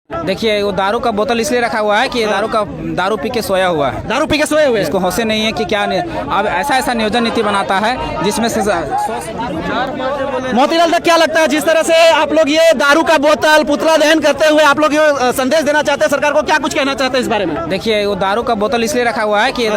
देखिए वो दारू का बोतल इसलिए रखा हुआ है कि ये दारू पी के सोया हुआ है। दारू पी के सोए हुए हैं। इसको होशे नहीं है कि क्या अब ऐसा नियोजन नीति बनाता है जिसमें से मोतीलाल तक क्या लगता है, जिस तरह से आप लोग ये दारू का बोतल पुतला दहन करते हुए आप लोग ये संदेश देना चाहते हैं सरकार को, क्या कुछ कहना चाहते हैं इस बारे में? देखिए वो दारू का बोतल इसलिए रखा हुआ है कि ये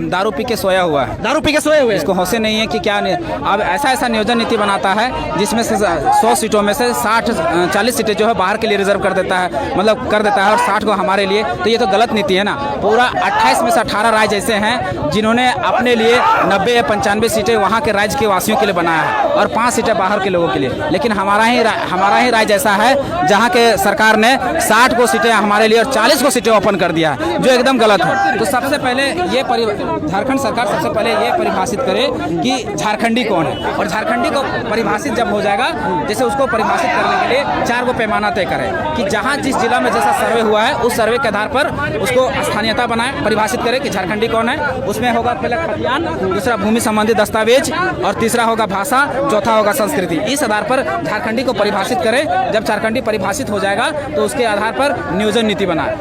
दारू पी के सोया हुआ है। दारू पी के सोए हुए हैं। इसको होशे नहीं है कि क्या अब ऐसा नियोजन नीति बनाता है जिसमें से 100 सीटों में से 40 सीटें जो है बाहर के लिए रिजर्व कर देता है, मतलब कर देता है, और 60 को हमारे लिए। तो ये तो गलत नीति है ना। पूरा 28 में से 18 राज्य ऐसे हैं जिन्होंने अपने लिए 90 या 95 सीटें वहाँ के राज्य के वासियों के लिए बनाया है और 5 सीटें बाहर के लोगों के लिए। लेकिन हमारा ही राज्य ऐसा है जहाँ के सरकार ने 60 को सीटें हमारे लिए और 40 को सीटें ओपन कर दिया है, जो एकदम गलत है। तो सबसे पहले झारखंड सरकार सबसे पहले ये परिभाषित करे कि झारखंडी कौन है, और झारखंडी को परिभाषित जब हो जाएगा, जैसे उसको परिभाषित करने के लिए 4 गो पैमाना तय करें कि जहाँ जिस जिला में जैसा सर्वे हुआ है उस सर्वे के आधार पर उसको स्थानीयता बनाए, परिभाषित करे कि झारखंडी कौन है। उसमें होगा पहला खतियान, दूसरा भूमि संबंधी दस्तावेज, और तीसरा होगा भाषा, चौथा होगा संस्कृति। इस आधार पर झारखंडी को परिभाषित करें। जब झारखंडी परिभाषित हो जाएगा तो उसके आधार पर नियोजन नीति बनाए।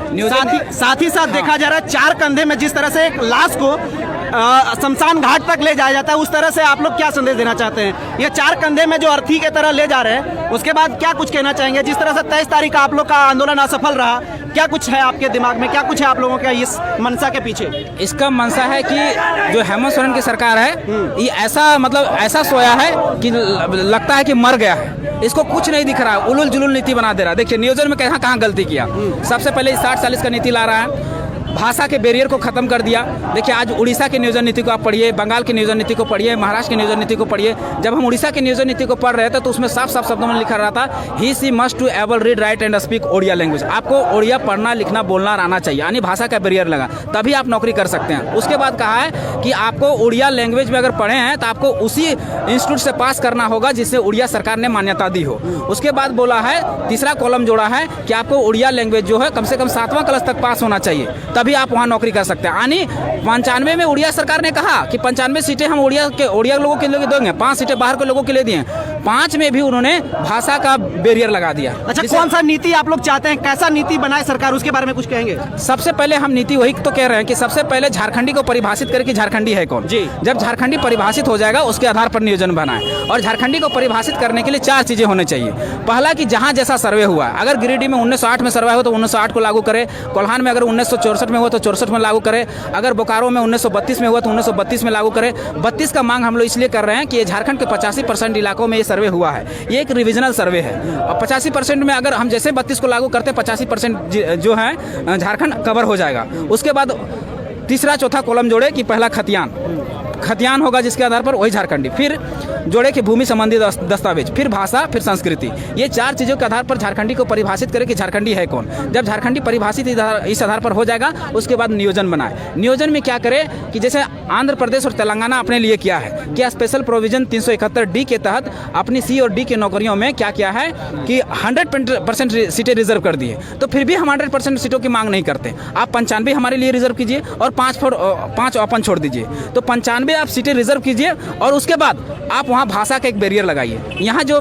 साथ ही देखा जा रहा है 4 कंधे में जिस तरह से एक लाश को शमशान घाट तक ले जाया जाता है, उस तरह से आप लोग क्या संदेश देना चाहते हैं? ये 4 कंधे में जो अर्थी के तरह ले जा रहे हैं, उसके बाद क्या कुछ कहना चाहेंगे? जिस तरह से 23 तारीख का आप लोग का आंदोलन असफल रहा, क्या कुछ है आपके दिमाग में, क्या कुछ है आप लोगों के इस मंशा के पीछे? इसका मंशा है कि जो हेमंत सोरेन की सरकार है, ये ऐसा सोया है कि लगता है कि मर गया है। इसको कुछ नहीं दिख रहा है, उलुल जुलुल नीति बना दे रहा है। देखिए नियोजन में कहाँ गलती किया। सबसे पहले 60-40 का नीति ला रहा है, भाषा के बैरियर को खत्म कर दिया। देखिए आज उड़ीसा की नियोजन नीति को आप पढ़िए, बंगाल की नियोजन नीति को पढ़िए, महाराष्ट्र की नियोजन नीति को पढ़िए। जब हम उड़ीसा की नियोजन नीति को पढ़ रहे थे तो उसमें साफ शब्दों में लिखा रहा था he she must to able read write and speak Odia language. आपको ओडिया पढ़ना लिखना बोलना आना चाहिए, यानी भाषा का बैरियर लगा, तभी आप नौकरी कर सकते हैं। उसके बाद कहा है कि आपको उड़िया लैंग्वेज में अगर पढ़े हैं तो आपको उसी इंस्टीट्यूट से पास करना होगा जिससे उड़िया सरकार ने मान्यता दी हो। उसके बाद बोला है, तीसरा कॉलम जोड़ा है कि आपको उड़िया लैंग्वेज जो है कम से कम 7वां क्लास तक पास होना चाहिए, तभी आप वहाँ नौकरी कर सकते हैं। यानी 95 में उड़िया सरकार ने कहा कि 95 सीटें हम उड़िया लोगों के लिए देंगे, 5 सीटें बाहर के लोगों के लिए दिए। 5 में भी उन्होंने भाषा का बैरियर लगा दिया। अच्छा, कौन सा नीति आप लोग चाहते हैं, कैसा नीति बनाए सरकार, उसके बारे में कुछ कहेंगे? सबसे पहले हम नीति वही तो कह रहे हैं कि सबसे पहले झारखंडी को परिभाषित करें कि झारखंडी है कौन जी। जब झारखंडी परिभाषित हो जाएगा उसके आधार पर नियोजन बनाए। और झारखंडी को परिभाषित करने के लिए 4 चीजें होनी चाहिए। पहला कि जहां जैसा सर्वे हुआ, अगर गिरिडीह में 1908 में सर्वे हो तो 1908 को लागू करे, कोल्हान में अगर 1964 में हुआ तो 64 में लागू करे, अगर बोकारो में 1932 में हुआ तो 1932 में लागू करे। 32 का मांग हम लोग इसलिए कर रहे हैं कि झारखंड के 85% इलाकों में ये सर्वे हुआ है, ये एक रिविजनल सर्वे है। और 85% में अगर हम जैसे 32 को लागू करते 85% जो है झारखंड कवर हो जाएगा। उसके बाद तीसरा चौथा कॉलम जोड़े कि पहला खतियान होगा जिसके आधार पर वही झारखंडी, फिर जोड़े कि भूमि संबंधी दस्तावेज, फिर भाषा, फिर संस्कृति। ये 4 चीज़ों के आधार पर झारखंडी को परिभाषित करे कि झारखंडी है कौन। जब झारखंडी परिभाषित इस आधार पर हो जाएगा उसके बाद नियोजन बनाए। नियोजन में क्या करे कि जैसे आंध्र प्रदेश और तेलंगाना अपने लिए किया है कि स्पेशल प्रोविजन 371D के तहत अपनी C और D के नौकरियों में क्या किया है कि 100% सीटें रिजर्व कर दी है। तो फिर भी हम 100% सीटों की मांग नहीं करते। आप 95 हमारे लिए रिजर्व कीजिए और 5 ओपन छोड़ दीजिए। तो 95 आप सीटें रिजर्व कीजिए और उसके बाद आप वहाँ भाषा का एक बैरियर लगाइए। यहाँ जो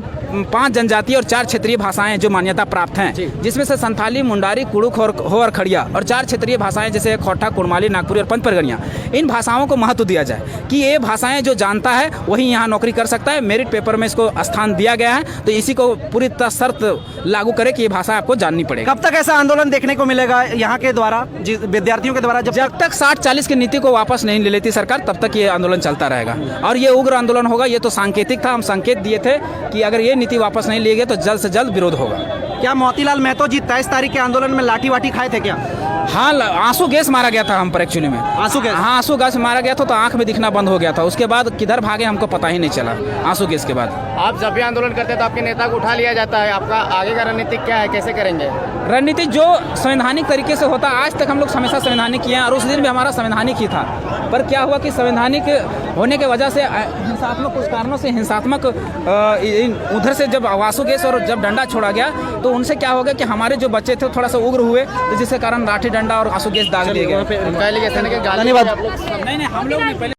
5 जनजातीय और 4 क्षेत्रीय भाषाएं जो मान्यता प्राप्त हैं, जिसमें से संथाली, मुंडारी, कुड़ुक और खड़िया, और 4 क्षेत्रीय भाषाएं जैसे खोटा, कुड़माली, नागपुरी और पंचपरगनिया, इन भाषाओं को महत्व दिया जाए कि ये भाषाएं जो जानता है वही यहाँ नौकरी कर सकता है। मेरिट पेपर में इसको स्थान दिया गया है, तो इसी को पूरी शर्त लागू करे कि ये भाषा आपको जाननी पड़ेगी। कब तक ऐसा आंदोलन देखने को मिलेगा यहाँ के द्वारा, विद्यार्थियों के द्वारा? जब तक 60-40 की नीति को वापस नहीं ले लेती सरकार, तब तक ये आंदोलन चलता रहेगा और ये उग्र आंदोलन होगा। ये तो सांकेतिक था, हम संकेत दिए थे कि अगर ये नीति वापस नहीं लिए गए तो जल्द से जल्द विरोध होगा। क्या मोतीलाल मेहतो जी 23 तारीख के आंदोलन में लाठी वाठी खाए थे क्या? हाँ, आंसू गैस मारा गया था हम पर एक्चुअली में। आंसू गैस? हाँ, आंसू गैस मारा गया था तो आंख में दिखना बंद हो गया था। उसके बाद किधर भागे हमको पता ही नहीं चला आंसू गैस के बाद। आप जब भी आंदोलन करते हैं तो आपके नेता को उठा लिया जाता है, आपका आगे का रणनीति क्या है, कैसे करेंगे? रणनीति जो संवैधानिक तरीके से होता, आज तक हम लोग हमेशा संवैधानिक किए हैं और उस दिन भी हमारा संवैधानिक ही था। पर क्या हुआ कि संवैधानिक होने के वजह से हिंसात्मक कुछ कारणों से हिंसात्मक उधर से जब आंसू गैस और जब डंडा छोड़ा गया तो उनसे क्या हो गया कि हमारे जो बच्चे थे थोड़ा सा उग्र हुए, तो जिसके कारण लाठी डंडा और आंसू गैस दाग दिए गए। धन्यवाद। नहीं हम लोग ने पहले